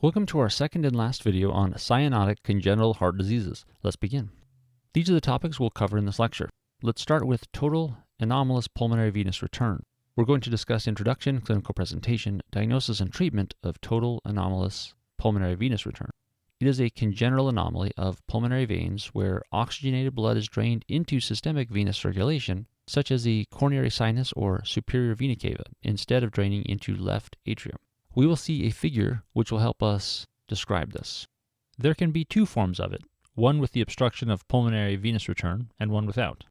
Welcome to our second and last video on cyanotic congenital heart diseases. Let's begin. These are the topics we'll cover in this lecture. Let's start with total anomalous pulmonary venous return. We're going to discuss introduction, clinical presentation, diagnosis, and treatment of total anomalous pulmonary venous return. It is a congenital anomaly of pulmonary veins where oxygenated blood is drained into systemic venous circulation, such as the coronary sinus or superior vena cava, instead of draining into left atrium. We will see a figure which will help us describe this. There can be two forms of it, one with the obstruction of pulmonary venous return and one without.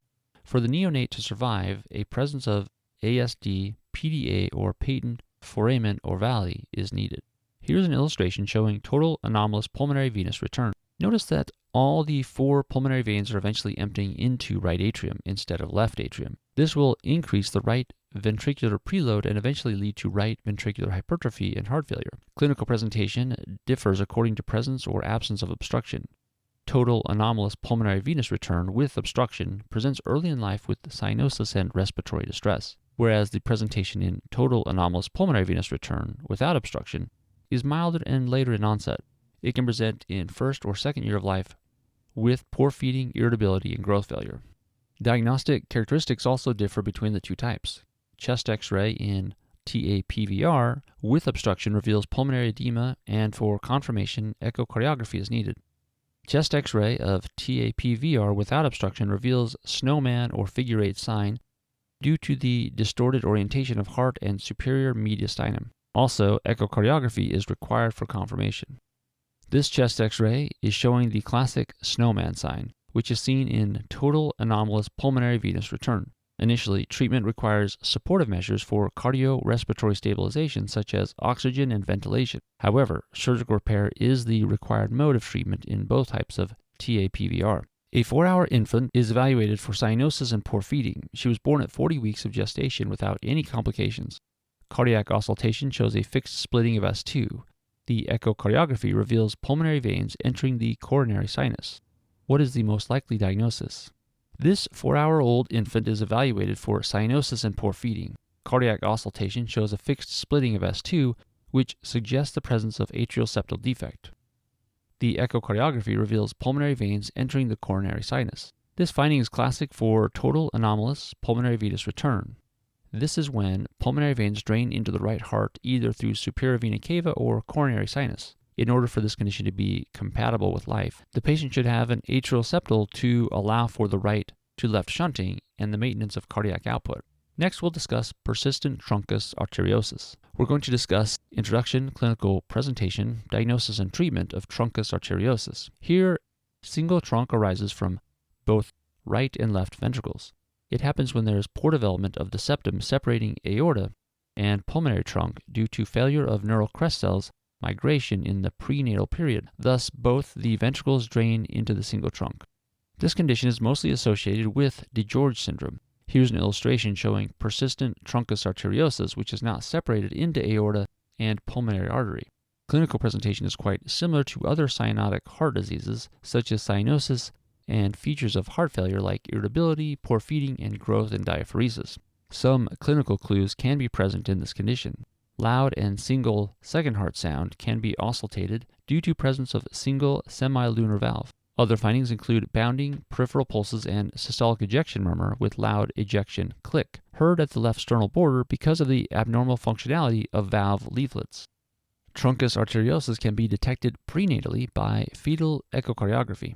For the neonate to survive, a presence of ASD, PDA, or patent foramen or valley is needed. Here's an illustration showing total anomalous pulmonary venous return. Notice that all the four pulmonary veins are eventually emptying into right atrium instead of left atrium. This will increase the right ventricular preload and eventually lead to right ventricular hypertrophy and heart failure. Clinical presentation differs according to presence or absence of obstruction. Total anomalous pulmonary venous return with obstruction presents early in life with cyanosis and respiratory distress, whereas the presentation in total anomalous pulmonary venous return without obstruction is milder and later in onset. It can present in first or second year of life with poor feeding, irritability, and growth failure. Diagnostic characteristics also differ between the two types. Chest X-ray in TAPVR with obstruction reveals pulmonary edema, and for confirmation, echocardiography is needed. Chest X-ray of TAPVR without obstruction reveals snowman or figure 8 sign due to the distorted orientation of heart and superior mediastinum. Also, echocardiography is required for confirmation. This chest X-ray is showing the classic snowman sign, which is seen in total anomalous pulmonary venous return. Initially, treatment requires supportive measures for cardiorespiratory stabilization such as oxygen and ventilation. However, surgical repair is the required mode of treatment in both types of TAPVR. A 4-hour infant is evaluated for cyanosis and poor feeding. She was born at 40 weeks of gestation without any complications. Cardiac auscultation shows a fixed splitting of S2. The echocardiography reveals pulmonary veins entering the coronary sinus. What is the most likely diagnosis? This 4-hour-old infant is evaluated for cyanosis and poor feeding. Cardiac auscultation shows a fixed splitting of S2, which suggests the presence of atrial septal defect. The echocardiography reveals pulmonary veins entering the coronary sinus. This finding is classic for total anomalous pulmonary venous return. This is when pulmonary veins drain into the right heart either through superior vena cava or coronary sinus. In order for this condition to be compatible with life, the patient should have an atrial septal to allow for the right to left shunting and the maintenance of cardiac output. Next, we'll discuss persistent Truncus arteriosus. We're going to discuss introduction, clinical presentation, diagnosis, and treatment of Truncus arteriosus. Here, single trunk arises from both right and left ventricles. It happens when there is poor development of the septum separating aorta and pulmonary trunk due to failure of neural crest cells migration in the prenatal period. Thus, both the ventricles drain into the single trunk. This condition is mostly associated with DeGeorge syndrome. Here's an illustration showing persistent Truncus arteriosus, which is now separated into aorta and pulmonary artery. Clinical presentation is quite similar to other cyanotic heart diseases, such as cyanosis, and features of heart failure like irritability, poor feeding, and growth in diaphoresis. Some clinical clues can be present in this condition. Loud and single second heart sound can be auscultated due to presence of single semilunar valve. Other findings include bounding peripheral pulses and systolic ejection murmur with loud ejection click, heard at the left sternal border because of the abnormal functionality of valve leaflets. Truncus arteriosus can be detected prenatally by fetal echocardiography.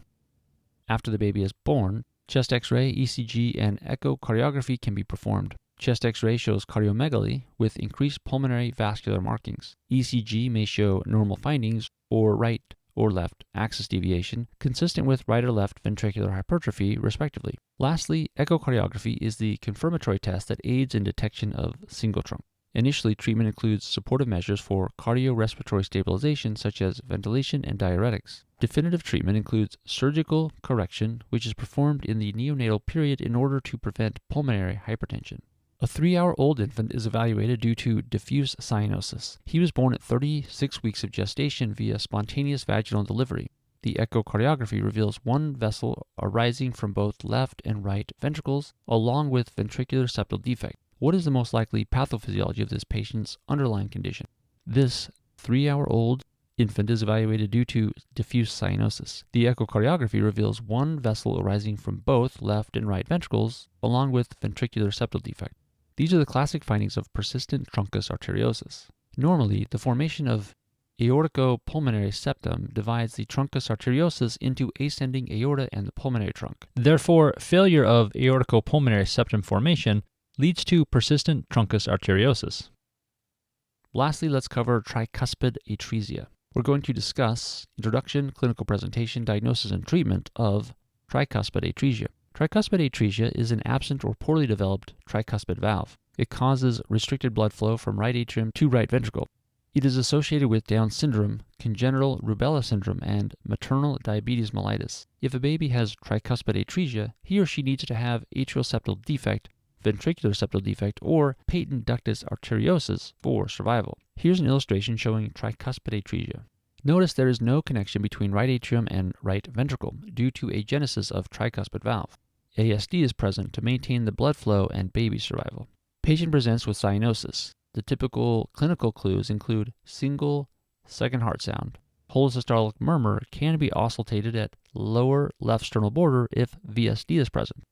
After the baby is born, chest X-ray, ECG, and echocardiography can be performed. Chest X-ray shows cardiomegaly with increased pulmonary vascular markings. ECG may show normal findings or right or left axis deviation, consistent with right or left ventricular hypertrophy, respectively. Lastly, echocardiography is the confirmatory test that aids in detection of single trunk. Initially, treatment includes supportive measures for cardiorespiratory stabilization such as ventilation and diuretics. Definitive treatment includes surgical correction, which is performed in the neonatal period in order to prevent pulmonary hypertension. A 3-hour-old infant is evaluated due to diffuse cyanosis. He was born at 36 weeks of gestation via spontaneous vaginal delivery. The echocardiography reveals one vessel arising from both left and right ventricles, along with ventricular septal defect. What is the most likely pathophysiology of this patient's underlying condition? This 3-hour-old Infant is evaluated due to diffuse cyanosis. The echocardiography reveals one vessel arising from both left and right ventricles, along with ventricular septal defect. These are the classic findings of persistent truncus arteriosus. Normally, the formation of aorticopulmonary septum divides the truncus arteriosus into ascending aorta and the pulmonary trunk. Therefore, failure of aorticopulmonary septum formation leads to persistent truncus arteriosus. Lastly, let's cover tricuspid atresia. We're going to discuss introduction, clinical presentation, diagnosis, and treatment of tricuspid atresia. Tricuspid atresia is an absent or poorly developed tricuspid valve. It causes restricted blood flow from right atrium to right ventricle. It is associated with Down syndrome, congenital rubella syndrome, and maternal diabetes mellitus. If a baby has tricuspid atresia, he or she needs to have atrial septal defect, ventricular septal defect, or patent ductus arteriosus for survival. Here's an illustration showing tricuspid atresia. Notice there is no connection between right atrium and right ventricle due to agenesis of tricuspid valve. ASD is present to maintain the blood flow and baby survival. Patient presents with cyanosis. The typical clinical clues include single second heart sound. Holosystolic murmur can be auscultated at lower left sternal border if VSD is present.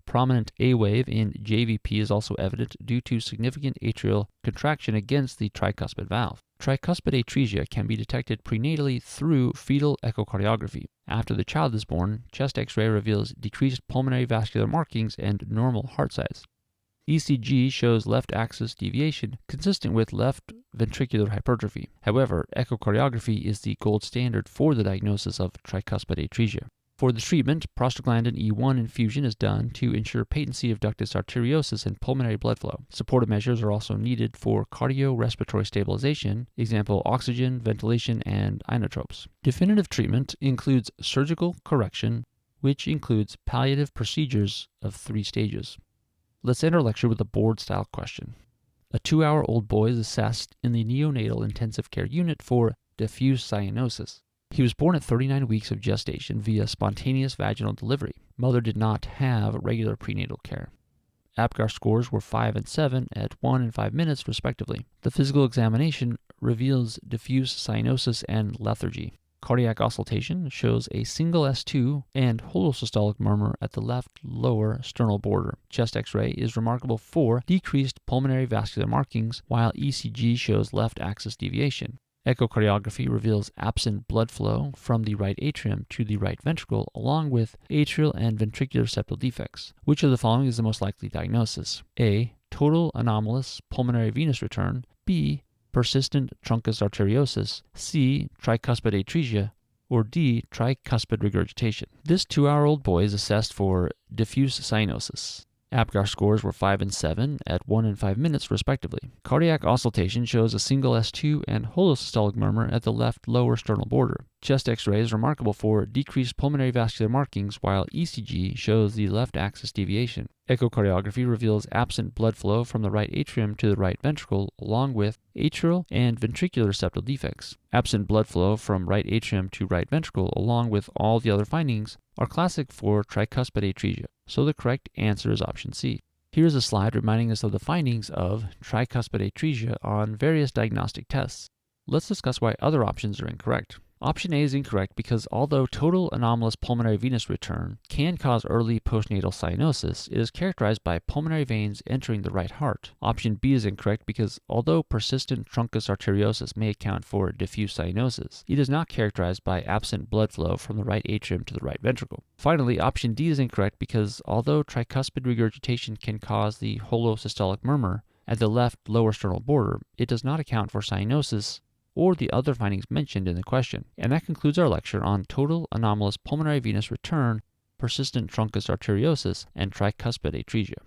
Prominent A wave in JVP is also evident due to significant atrial contraction against the tricuspid valve. Tricuspid atresia can be detected prenatally through fetal echocardiography. After the child is born, chest X-ray reveals decreased pulmonary vascular markings and normal heart size. ECG shows left axis deviation consistent with left ventricular hypertrophy. However, echocardiography is the gold standard for the diagnosis of tricuspid atresia. For the treatment, prostaglandin E1 infusion is done to ensure patency of ductus arteriosus and pulmonary blood flow. Supportive measures are also needed for cardiorespiratory stabilization, example oxygen, ventilation, and inotropes. Definitive treatment includes surgical correction, which includes palliative procedures of 3 stages. Let's end our lecture with a board-style question. A 2-hour-old boy is assessed in the neonatal intensive care unit for diffuse cyanosis. He was born at 39 weeks of gestation via spontaneous vaginal delivery. Mother did not have regular prenatal care. APGAR scores were 5 and 7 at 1 and 5 minutes, respectively. The physical examination reveals diffuse cyanosis and lethargy. Cardiac auscultation shows a single S2 and holosystolic murmur at the left lower sternal border. Chest X-ray is remarkable for decreased pulmonary vascular markings, while ECG shows left axis deviation. Echocardiography reveals absent blood flow from the right atrium to the right ventricle, along with atrial and ventricular septal defects. Which of the following is the most likely diagnosis? A. Total anomalous pulmonary venous return. B. Persistent truncus arteriosus. C. Tricuspid atresia. Or D. Tricuspid regurgitation. This 2-hour-old boy is assessed for diffuse cyanosis. APGAR scores were 5 and 7 at 1 and 5 minutes, respectively. Cardiac auscultation shows a single S2 and holosystolic murmur at the left lower sternal border. Chest X-ray is remarkable for decreased pulmonary vascular markings, while ECG shows the left axis deviation. Echocardiography reveals absent blood flow from the right atrium to the right ventricle, along with atrial and ventricular septal defects. Absent blood flow from right atrium to right ventricle, along with all the other findings, are classic for tricuspid atresia, so the correct answer is option C. Here's a slide reminding us of the findings of tricuspid atresia on various diagnostic tests. Let's discuss why other options are incorrect. Option A is incorrect because although total anomalous pulmonary venous return can cause early postnatal cyanosis, it is characterized by pulmonary veins entering the right heart. Option B is incorrect because although persistent truncus arteriosus may account for diffuse cyanosis, it is not characterized by absent blood flow from the right atrium to the right ventricle. Finally, option D is incorrect because although tricuspid regurgitation can cause the holosystolic murmur at the left lower sternal border, it does not account for cyanosis or the other findings mentioned in the question. And that concludes our lecture on total anomalous pulmonary venous return, persistent truncus arteriosus, and tricuspid atresia.